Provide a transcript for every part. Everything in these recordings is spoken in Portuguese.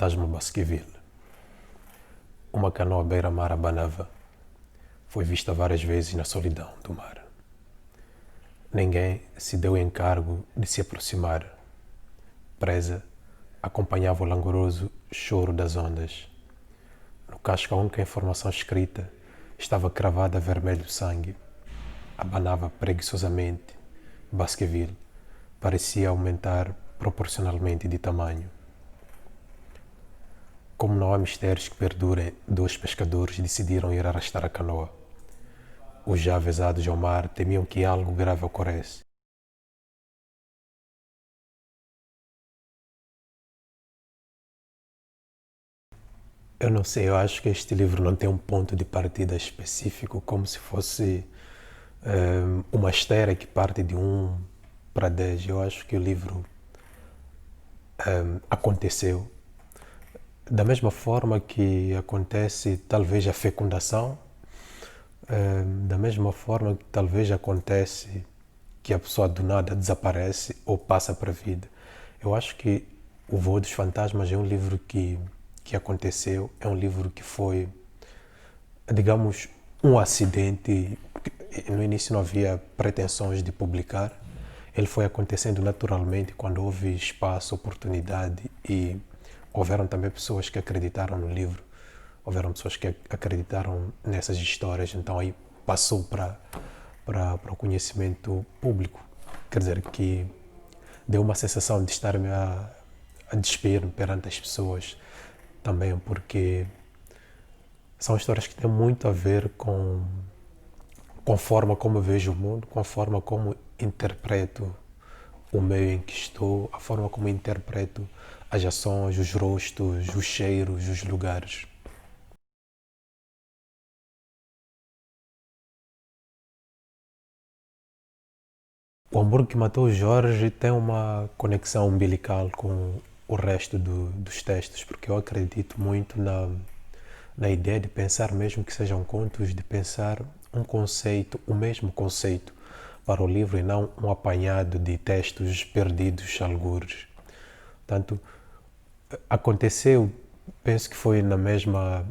Fantasma Baskerville. Uma canoa beira-mar abanava. Foi vista várias vezes na solidão do mar. Ninguém se deu encargo de se aproximar. Presa, acompanhava o langoroso choro das ondas. No casco, a única informação escrita estava cravada a vermelho sangue. Abanava preguiçosamente. Baskerville parecia aumentar proporcionalmente de tamanho. Como não há mistérios que perdurem, dois pescadores decidiram ir arrastar a canoa. Os já avezados ao mar temiam que algo grave ocorresse. Eu não sei, eu acho que este livro não tem um ponto de partida específico, como se fosse uma esteira que parte de 1 para 10. Eu acho que o livro aconteceu da mesma forma que acontece talvez a fecundação, da mesma forma que talvez acontece que a pessoa do nada desaparece ou passa para a vida. Eu acho que O Voo dos Fantasmas é um livro que aconteceu, é um livro que foi, digamos, um acidente. No início não havia pretensões de publicar. Ele foi acontecendo naturalmente quando houve espaço, oportunidade e houveram também pessoas que acreditaram no livro, houveram pessoas que acreditaram nessas histórias, então aí passou para o conhecimento público. Quer dizer que deu uma sensação de estar-me a despir perante as pessoas também, porque são histórias que têm muito a ver com a forma como eu vejo o mundo, com a forma como interpreto o meio em que estou, a forma como interpreto as ações, os rostos, os cheiros, os lugares. O Hamburgo que Matou o Jorge tem uma conexão umbilical com o resto dos textos, porque eu acredito muito na ideia de pensar, mesmo que sejam contos, de pensar um conceito, o mesmo conceito para o livro e não um apanhado de textos perdidos, algures. Portanto, aconteceu, penso que foi na mesma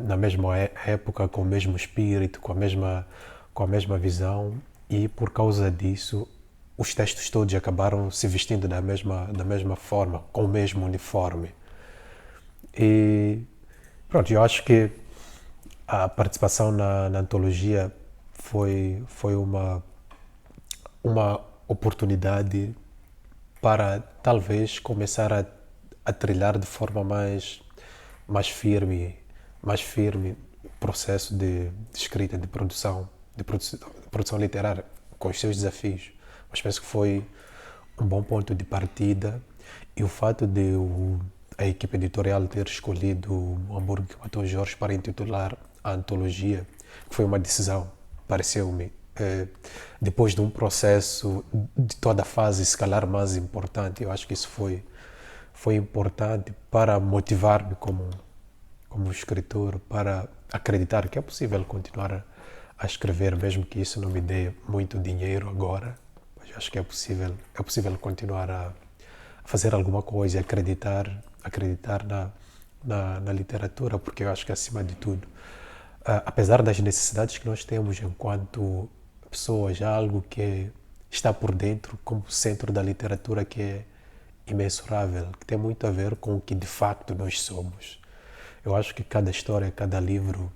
época, com o mesmo espírito, com a mesma visão, e por causa disso os textos todos acabaram se vestindo da mesma forma, com o mesmo uniforme. E pronto, eu acho que a participação na antologia foi uma oportunidade para talvez começar a trilhar de forma mais firme, mais firme o processo de escrita, de produção literária, com os seus desafios. Mas penso que foi um bom ponto de partida, e o fato de a equipe editorial ter escolhido o Hamburgo que Matou Jorge para intitular a antologia, foi uma decisão, pareceu-me, depois de um processo de toda a fase, se calhar mais importante. Eu acho que isso foi importante para motivar-me como escritor, para acreditar que é possível continuar a escrever, mesmo que isso não me dê muito dinheiro agora. Mas acho que é possível continuar a fazer alguma coisa e acreditar na literatura, porque eu acho que, acima de tudo, apesar das necessidades que nós temos enquanto pessoas, há algo que está por dentro como centro da literatura que é imensurável, que tem muito a ver com o que de facto nós somos. Eu acho que cada história, cada livro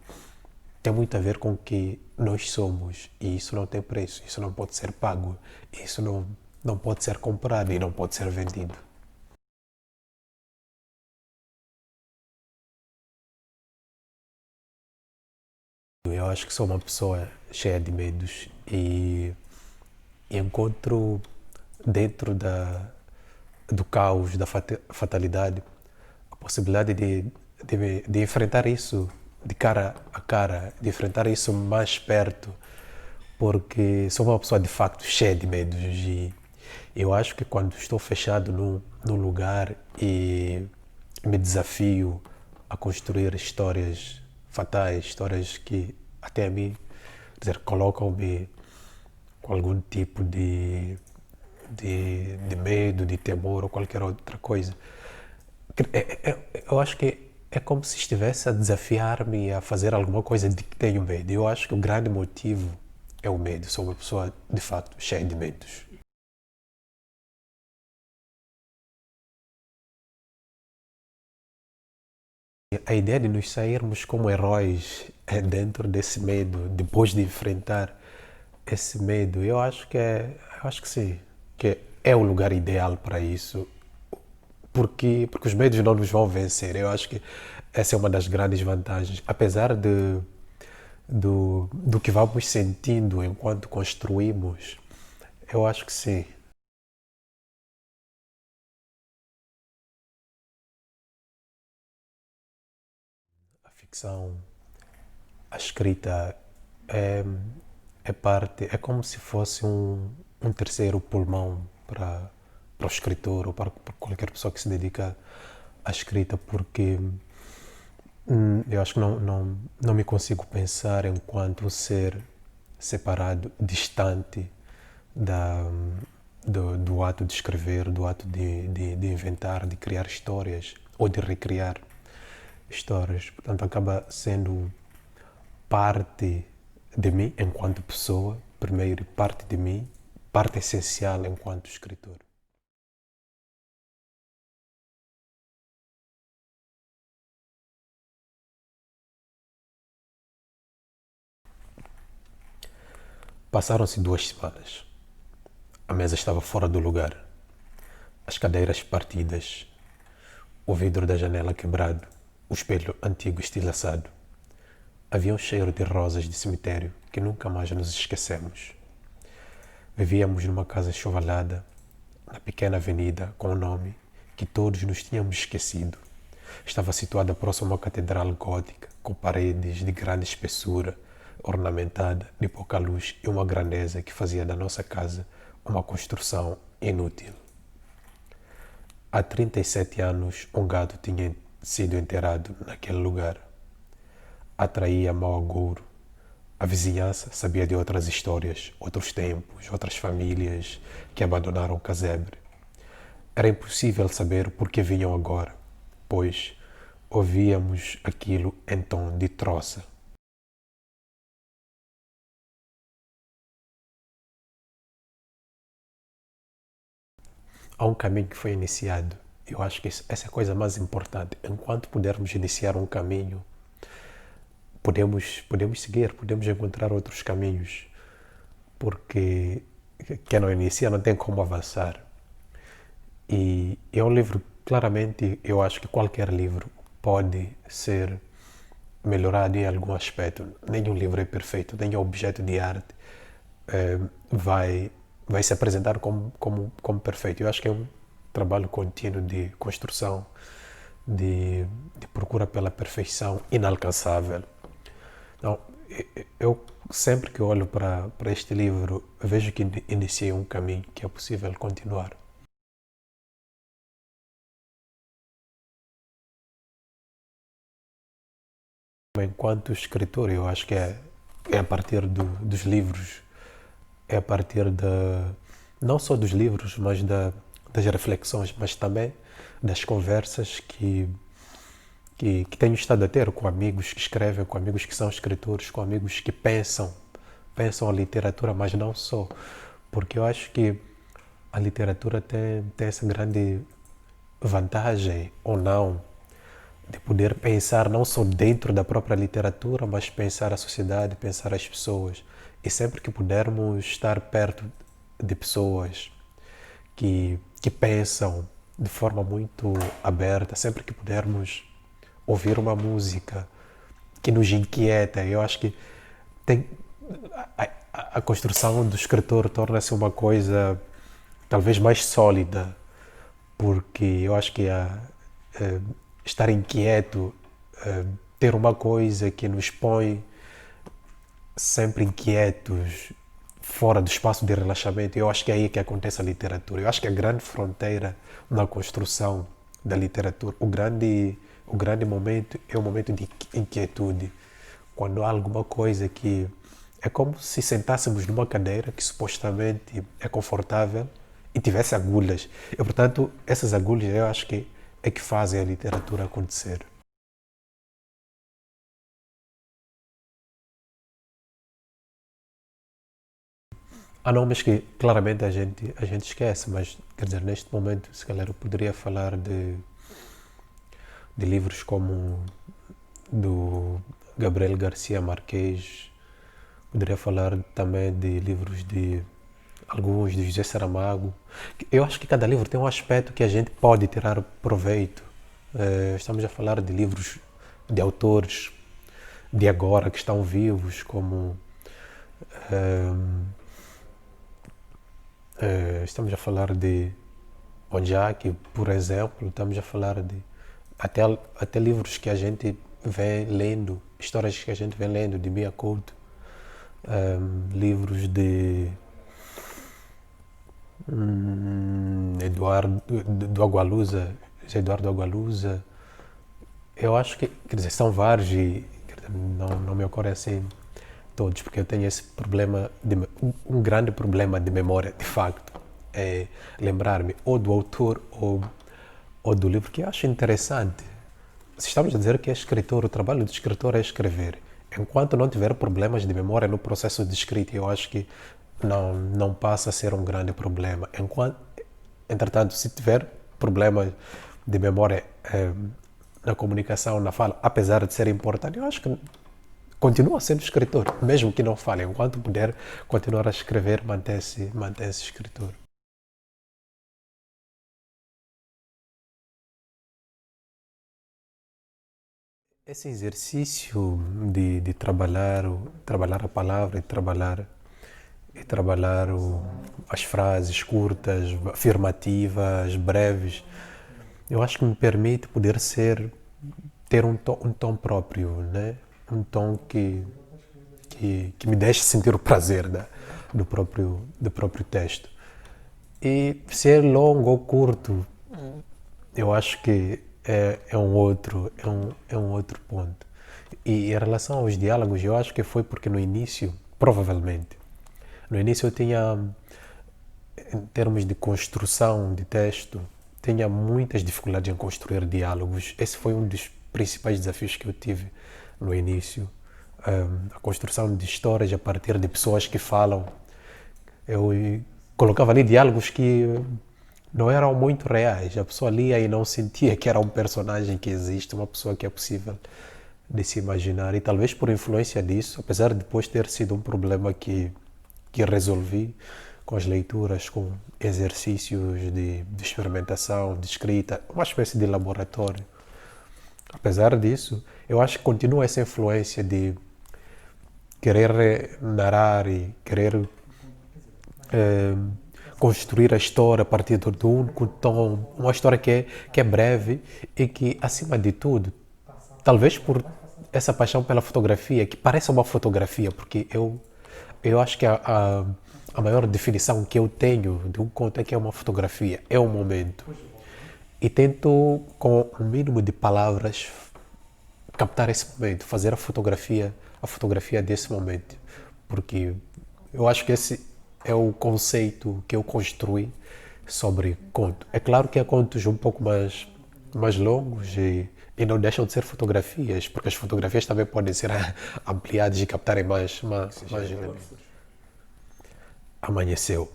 tem muito a ver com o que nós somos, e isso não tem preço, isso não pode ser pago, isso não pode ser comprado e não pode ser vendido. Eu acho que sou uma pessoa cheia de medos e encontro dentro do caos, da fatalidade, a possibilidade de enfrentar isso de cara a cara, de enfrentar isso mais perto, porque sou uma pessoa de facto cheia de medos, e eu acho que quando estou fechado num lugar e me desafio a construir histórias fatais, histórias que até a mim, quer dizer, colocam-me com algum tipo de medo, de temor ou qualquer outra coisa. Eu acho que é como se estivesse a desafiar-me a fazer alguma coisa de que tenho medo. Eu acho que o grande motivo é o medo. Sou uma pessoa, de facto, cheia de medos. A ideia de nos sairmos como heróis dentro desse medo, depois de enfrentar esse medo, eu acho que sim, que é o lugar ideal para isso, porque os medos não nos vão vencer. Eu acho que essa é uma das grandes vantagens, apesar do que vamos sentindo enquanto construímos. Eu acho que sim. A ficção, a escrita é, é parte, é como se fosse um terceiro pulmão para o escritor ou para qualquer pessoa que se dedica à escrita, porque eu acho que não me consigo pensar enquanto um ser separado, distante da, do ato de escrever, do ato de inventar, de criar histórias ou de recriar histórias. Portanto, acaba sendo parte de mim enquanto pessoa, primeiro, parte de mim, parte essencial enquanto escritor. Passaram-se 2 semanas. A mesa estava fora do lugar, as cadeiras partidas, o vidro da janela quebrado, o espelho antigo estilhaçado. Havia um cheiro de rosas de cemitério que nunca mais nos esquecemos. Vivíamos numa casa enxovalhada, na pequena avenida com um nome que todos nos tínhamos esquecido. Estava situada próximo a uma catedral gótica, com paredes de grande espessura, ornamentada de pouca luz e uma grandeza que fazia da nossa casa uma construção inútil. Há 37 anos, um gato tinha sido enterrado naquele lugar. Atraía mau agouro. A vizinhança sabia de outras histórias, outros tempos, outras famílias que abandonaram o casebre. Era impossível saber por que vinham agora, pois ouvíamos aquilo em tom de troça. Há um caminho que foi iniciado. Eu acho que essa é a coisa mais importante. Enquanto pudermos iniciar um caminho, podemos seguir, podemos encontrar outros caminhos, porque quem não inicia não tem como avançar. E é um livro, claramente, eu acho que qualquer livro pode ser melhorado em algum aspecto. Nenhum livro é perfeito, nenhum objeto de arte eh, vai, vai se apresentar como perfeito. Eu acho que é um trabalho contínuo de construção, de procura pela perfeição inalcançável. Então, eu sempre que olho para este livro, vejo que iniciei um caminho que é possível continuar. Enquanto escritor, eu acho que é a partir dos livros, é a partir não só dos livros, mas das reflexões, mas também das conversas que tenho estado a ter com amigos que escrevem, com amigos que são escritores, com amigos que pensam a literatura, mas não só. Porque eu acho que a literatura tem essa grande vantagem, ou não, de poder pensar não só dentro da própria literatura, mas pensar a sociedade, pensar as pessoas. E sempre que pudermos estar perto de pessoas que pensam de forma muito aberta, sempre que pudermos ouvir uma música que nos inquieta, eu acho que tem, a construção do escritor torna-se uma coisa talvez mais sólida, porque eu acho que eh, estar inquieto, ter uma coisa que nos põe sempre inquietos, fora do espaço de relaxamento, eu acho que é aí que acontece a literatura. Eu acho que a grande fronteira na construção da literatura, o grande momento é o momento de inquietude, quando há alguma coisa que é como se sentássemos numa cadeira que supostamente é confortável e tivesse agulhas. E, portanto, essas agulhas eu acho que é que fazem a literatura acontecer. Há nomes que claramente a gente esquece, mas quer dizer, neste momento, se calhar eu poderia falar de livros como do Gabriel Garcia Marques, poderia falar também de livros de alguns de José Saramago. Eu acho que cada livro tem um aspecto que a gente pode tirar proveito. Estamos a falar de livros de autores de agora que estão vivos, como estamos a falar de Onjak, por exemplo, estamos a falar de até, até livros que a gente vem lendo, histórias que a gente vem lendo, de Mia Couto, livros de Eduardo do Agualusa, José Eduardo Agualusa. Eu acho que, quer dizer, são vários e não me ocorrem assim todos, porque eu tenho esse problema, um grande problema de memória, de facto, é lembrar-me ou do autor ou do livro que eu acho interessante. Se estamos a dizer que é escritor, o trabalho do escritor é escrever. Enquanto não tiver problemas de memória no processo de escrita, eu acho que não passa a ser um grande problema. Entretanto, se tiver problemas de memória na comunicação, na fala, apesar de ser importante, eu acho que continua sendo escritor, mesmo que não fale. Enquanto puder continuar a escrever, mantém-se escritor. Esse exercício de trabalhar a palavra e trabalhar as frases curtas, afirmativas, breves, eu acho que me permite poder ter um tom próprio, né? Um tom que me deixe sentir o prazer do próprio texto. E se é longo ou curto, eu acho que é um outro ponto. E em relação aos diálogos, eu acho que foi porque no início, provavelmente, no início eu tinha, em termos de construção de texto, tinha muitas dificuldades em construir diálogos. Esse foi um dos principais desafios que eu tive no início. A construção de histórias a partir de pessoas que falam. Eu colocava ali diálogos que não eram muito reais. A pessoa lia e não sentia que era um personagem que existe, uma pessoa que é possível de se imaginar. E talvez por influência disso, apesar de depois ter sido um problema que resolvi com as leituras, com exercícios de experimentação, de escrita, uma espécie de laboratório. Apesar disso, eu acho que continua essa influência de querer narrar e querer eh, construir a história a partir do único tom, uma história que é breve e que, acima de tudo, talvez por essa paixão pela fotografia, que parece uma fotografia, porque eu acho que a maior definição que eu tenho de um conto é que é uma fotografia, é um momento. E tento, com o mínimo de palavras, captar esse momento, fazer a fotografia desse momento. Porque eu acho que esse é o conceito que eu construí sobre conto. É claro que há contos um pouco mais longos e não deixam de ser fotografias, porque as fotografias também podem ser ampliadas e captarem mais elementos. Amanheceu.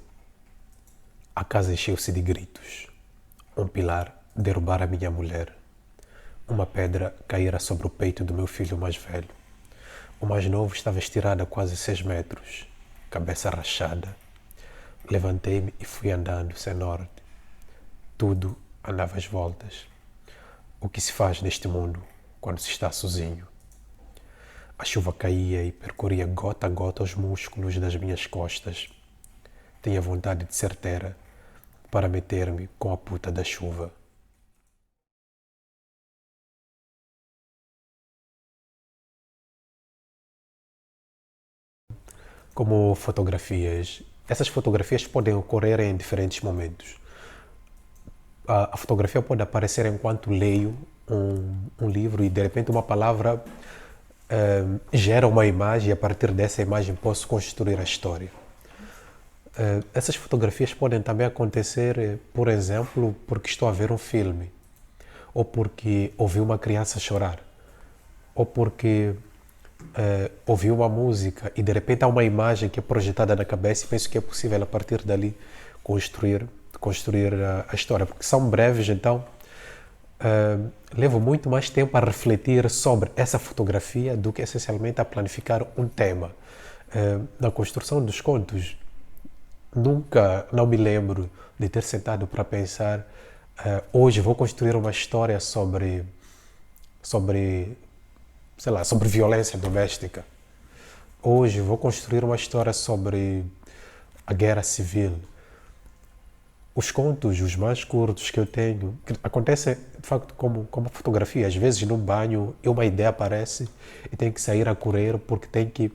A casa encheu-se de gritos. Um pilar derrubara minha mulher. Uma pedra caíra sobre o peito do meu filho mais velho. O mais novo estava estirado a quase 6 metros, cabeça rachada. Levantei-me e fui andando sem norte. Tudo andava às voltas. O que se faz neste mundo quando se está sozinho? A chuva caía e percorria gota a gota os músculos das minhas costas. Tinha vontade de ser terra para meter-me com a puta da chuva. Como fotografias, essas fotografias podem ocorrer em diferentes momentos. A fotografia pode aparecer enquanto leio um livro e de repente uma palavra gera uma imagem e a partir dessa imagem posso construir a história. Essas fotografias podem também acontecer, por exemplo, porque estou a ver um filme. ou porque ouvi uma criança chorar, ou porque ouvi uma música e de repente há uma imagem que é projetada na cabeça e penso que é possível a partir dali construir, construir a história, porque são breves, então levo muito mais tempo a refletir sobre essa fotografia do que essencialmente a planificar um tema. Na construção dos contos, nunca, não me lembro de ter sentado para pensar, hoje vou construir uma história sobre, sei lá, sobre violência doméstica. Hoje vou construir uma história sobre a guerra civil. Os contos, os mais curtos que eu tenho, que acontecem de facto como fotografia. Às vezes no banho uma ideia aparece e tenho que sair a correr porque tenho que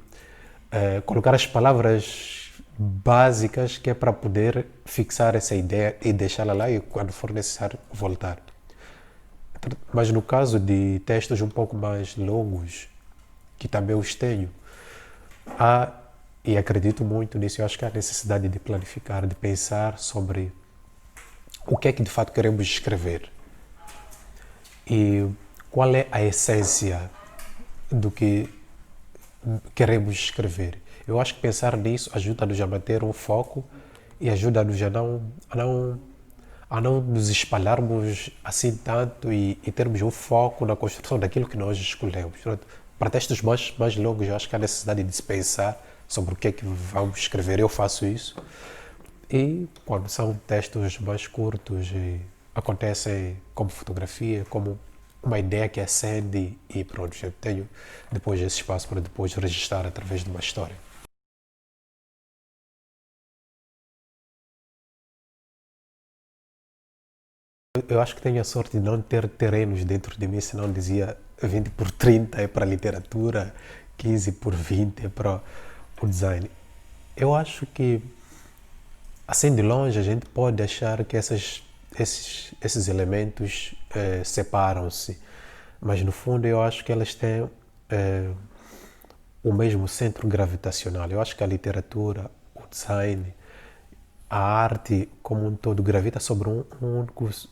colocar as palavras básicas que é para poder fixar essa ideia e deixá-la lá e quando for necessário voltar. Mas no caso de textos um pouco mais longos, que também os tenho, há, e acredito muito nisso, eu acho que há necessidade de planificar, de pensar sobre o que é que de fato queremos escrever e qual é a essência do que queremos escrever. Eu acho que pensar nisso ajuda-nos a manter um foco e ajuda-nos a não nos espalharmos assim tanto e termos um foco na construção daquilo que nós escolhemos. Portanto, para textos mais longos, eu acho que há necessidade de se pensar sobre o que é que vamos escrever. Eu faço isso. E quando são textos mais curtos, acontecem como fotografia, como uma ideia que acende e pronto, eu tenho depois esse espaço para depois registrar através de uma história. Eu acho que tenho a sorte de não ter terrenos dentro de mim, senão dizia 20 por 30 é para a literatura, 15 por 20 é para o design. Eu acho que, assim de longe, a gente pode achar que esses elementos separam-se, mas no fundo eu acho que elas têm eh, o mesmo centro gravitacional. Eu acho que a literatura, o design, a arte como um todo gravita sobre um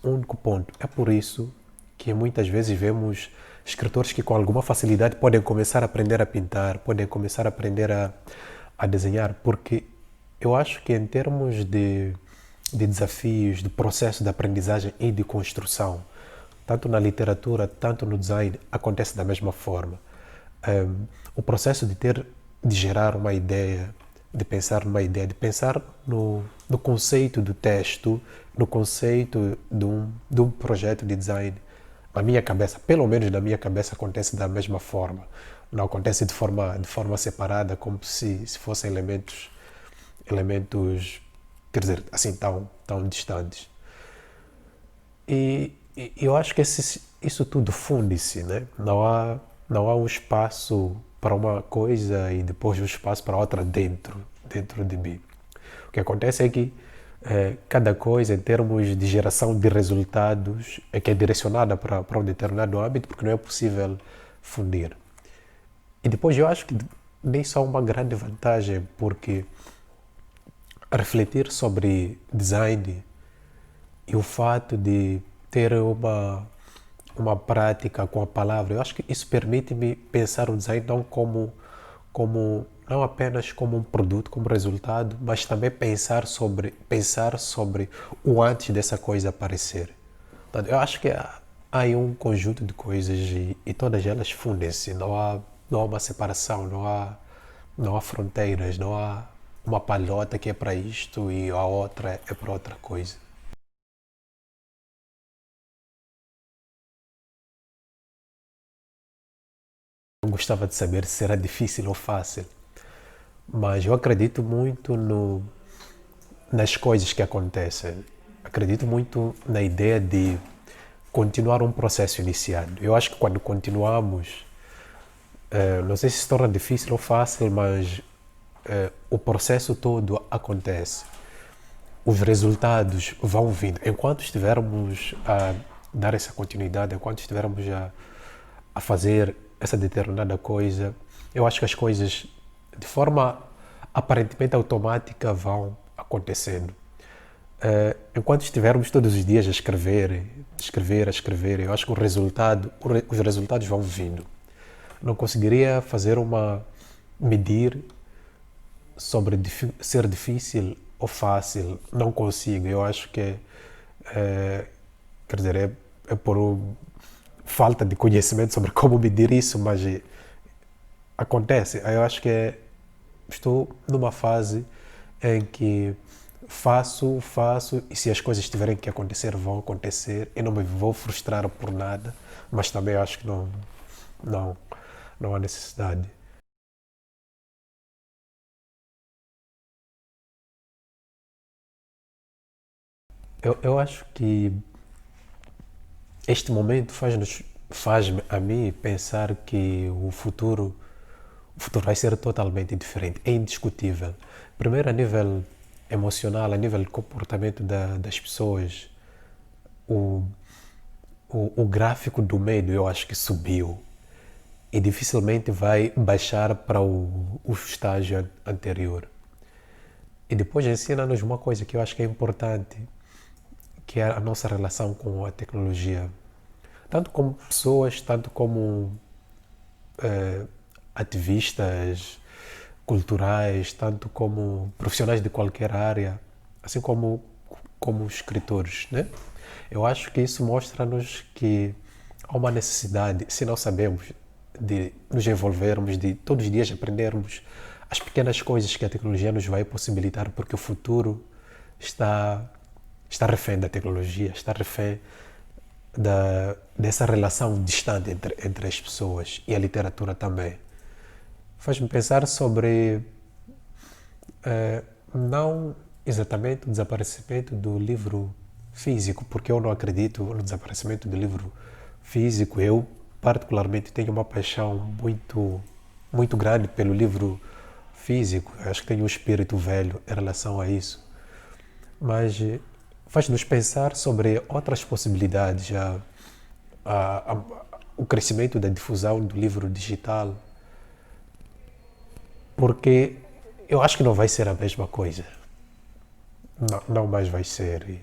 único ponto. É por isso que muitas vezes vemos escritores que com alguma facilidade podem começar a aprender a pintar, podem começar a aprender a desenhar, porque eu acho que em termos de desafios, de processo de aprendizagem e de construção, tanto na literatura, tanto no design, acontece da mesma forma. O processo de gerar uma ideia, de pensar numa ideia, de pensar no conceito do texto, no conceito de um projeto de design, na minha cabeça, pelo menos na minha cabeça, acontece da mesma forma. Não acontece de forma separada, como se fossem elementos, quer dizer, assim, tão distantes. E eu acho que isso tudo funde-se, né? Não há um espaço para uma coisa e depois um espaço para outra dentro de mim. O que acontece é que cada coisa, em termos de geração de resultados, é que é direcionada para um determinado âmbito, porque não é possível fundir. E depois eu acho que nem só uma grande vantagem, porque refletir sobre design e o fato de ter uma prática com a palavra, eu acho que isso permite-me pensar o design não apenas como um produto, como resultado, mas também pensar sobre o antes dessa coisa aparecer. Portanto, eu acho que há aí um conjunto de coisas e todas elas fundem-se, não há uma separação, não há fronteiras, não há uma palhota que é para isto e a outra é para outra coisa. Eu gostava de saber se era difícil ou fácil, mas eu acredito muito nas coisas que acontecem. Acredito muito na ideia de continuar um processo iniciado. Eu acho que quando continuamos, não sei se torna difícil ou fácil, mas o processo todo acontece. Os resultados vão vindo. Enquanto estivermos a dar essa continuidade, enquanto estivermos a fazer essa determinada coisa, eu acho que as coisas, de forma aparentemente automática, vão acontecendo. Enquanto estivermos todos os dias a escrever, eu acho que os resultados vão vindo. Não conseguiria fazer medir sobre ser difícil ou fácil. Não consigo. Eu acho que, quer dizer, é por falta de conhecimento sobre como medir isso, mas acontece. Eu acho que estou numa fase em que faço e se as coisas tiverem que acontecer, vão acontecer. Eu não me vou frustrar por nada, mas também acho que não, não há necessidade. Eu acho que este momento faz a mim pensar que o futuro vai ser totalmente diferente, é indiscutível. Primeiro, a nível emocional, a nível de comportamento das pessoas, o, o gráfico do medo eu acho que subiu e dificilmente vai baixar para o estágio anterior. E depois ensina-nos uma coisa que eu acho que é importante, que é a nossa relação com a tecnologia. Tanto como pessoas, tanto como eh, ativistas culturais, tanto como profissionais de qualquer área, assim como escritores, né? Eu acho que isso mostra-nos que há uma necessidade, se não sabemos, de nos envolvermos, de todos os dias aprendermos as pequenas coisas que a tecnologia nos vai possibilitar, porque o futuro está, está refém da tecnologia, está refém dessa relação distante entre as pessoas e a literatura também. Faz-me pensar sobre não exatamente o desaparecimento do livro físico, porque eu não acredito no desaparecimento do livro físico. Eu, particularmente, tenho uma paixão muito grande pelo livro físico. Acho que tenho um espírito velho em relação a isso. Mas faz-nos pensar sobre outras possibilidades. A, a, o crescimento da difusão do livro digital, porque eu acho que não vai ser a mesma coisa. Não mais vai ser.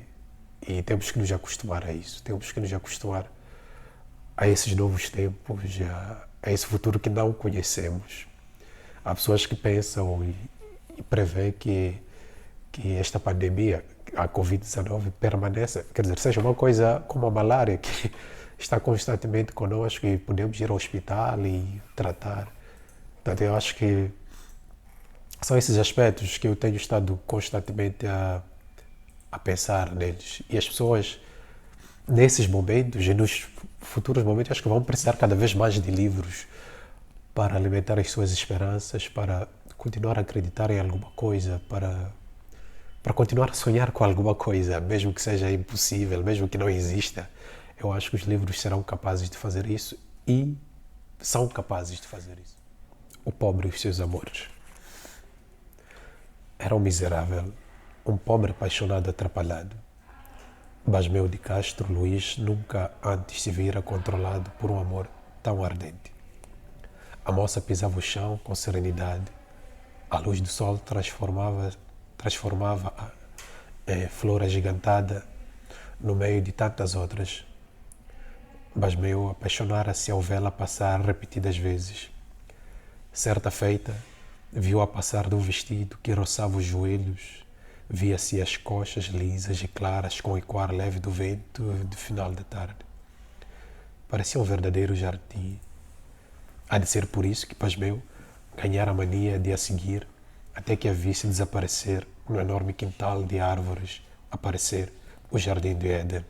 E temos que nos acostumar a isso. Temos que nos acostumar a esses novos tempos, a esse futuro que não conhecemos. Há pessoas que pensam e prevêem que esta pandemia, a Covid-19, permaneça, quer dizer, seja uma coisa como a malária, que está constantemente connosco e podemos ir ao hospital e tratar. Portanto, eu acho que são esses aspectos que eu tenho estado constantemente a pensar neles. E as pessoas, nesses momentos e nos futuros momentos, acho que vão precisar cada vez mais de livros para alimentar as suas esperanças, para continuar a acreditar em alguma coisa, para continuar a sonhar com alguma coisa, mesmo que seja impossível, mesmo que não exista. Eu acho que os livros serão capazes de fazer isso e são capazes de fazer isso. O pobre e os seus amores. Era um miserável, um pobre apaixonado atrapalhado. Basmeu de Castro Luís nunca antes se vira controlado por um amor tão ardente. A moça pisava o chão com serenidade. A luz do sol transformava a flor agigantada no meio de tantas outras. Basmeu apaixonara-se ao vê-la passar repetidas vezes. Certa feita, viu-a passar de um vestido que roçava os joelhos. Via-se as coxas lisas e claras com o ecoar leve do vento de final da tarde. Parecia um verdadeiro jardim. Há de ser por isso que Pasmeu ganhara a mania de a seguir até que a visse desaparecer no enorme quintal de árvores, aparecer o jardim de Éden.